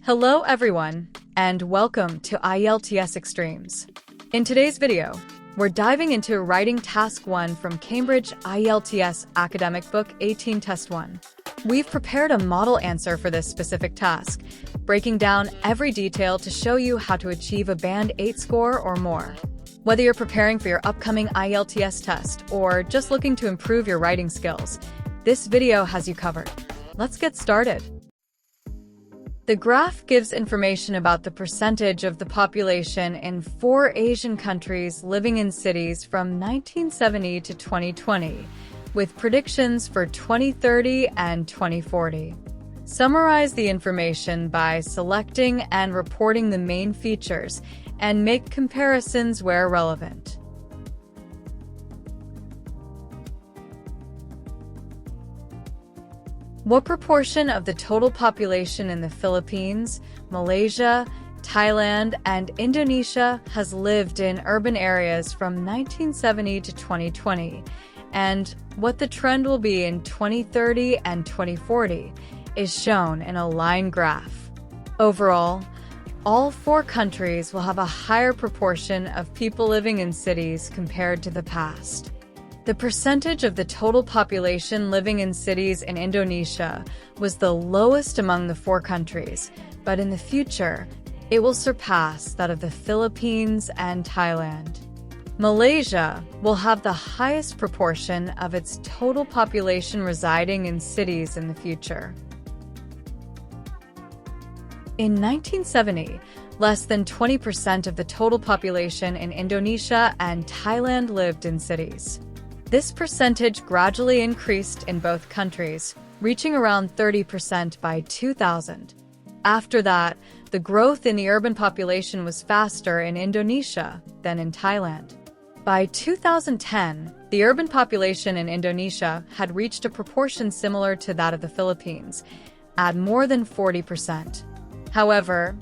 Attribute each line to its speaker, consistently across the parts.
Speaker 1: Hello everyone, and welcome to IELTS Extremes. In today's video, we're diving into Writing Task 1 from Cambridge IELTS Academic Book 18 Test 1. We've prepared a model answer for this specific task, breaking down every detail to show you how to achieve a Band 8 score or more. Whether you're preparing for your upcoming IELTS test or just looking to improve your writing skills, this video has you covered. Let's get started. The graph gives information about the percentage of the population in 4 Asian countries living in cities from 1970 to 2020, with predictions for 2030 and 2040. Summarize the information by selecting and reporting the main features, and make comparisons where relevant. What proportion of the total population in the Philippines, Malaysia, Thailand, and Indonesia has lived in urban areas from 1970 to 2020, and what the trend will be in 2030 and 2040 is shown in a line graph. Overall, all 4 countries will have a higher proportion of people living in cities compared to the past. The percentage of the total population living in cities in Indonesia was the lowest among the 4 countries, but in the future, it will surpass that of the Philippines and Thailand. Malaysia will have the highest proportion of its total population residing in cities in the future. In 1970, less than 20% of the total population in Indonesia and Thailand lived in cities. This percentage gradually increased in both countries, reaching around 30% by 2000. After that, the growth in the urban population was faster in Indonesia than in Thailand. By 2010, the urban population in Indonesia had reached a proportion similar to that of the Philippines, at more than 40%. However,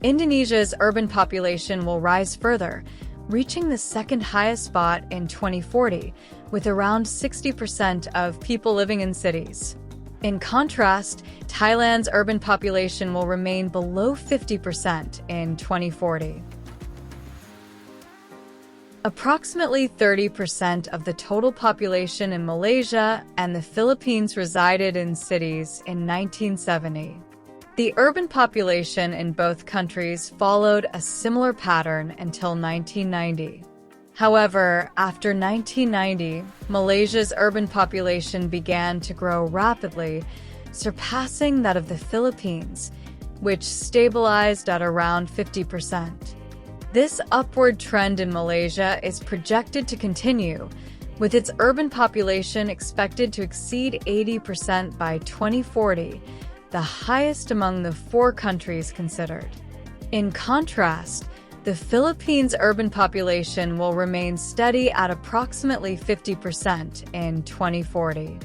Speaker 1: Indonesia's urban population will rise further, reaching the second highest spot in 2040, with around 60% of people living in cities. In contrast, Thailand's urban population will remain below 50% in 2040. Approximately 30% of the total population in Malaysia and the Philippines resided in cities in 1970. The urban population in both countries followed a similar pattern until 1990. However, after 1990, Malaysia's urban population began to grow rapidly, surpassing that of the Philippines, which stabilized at around 50%. This upward trend in Malaysia is projected to continue, with its urban population expected to exceed 80% by 2040, the highest among the 4 countries considered. In contrast, the Philippines' urban population will remain steady at approximately 50% in 2040.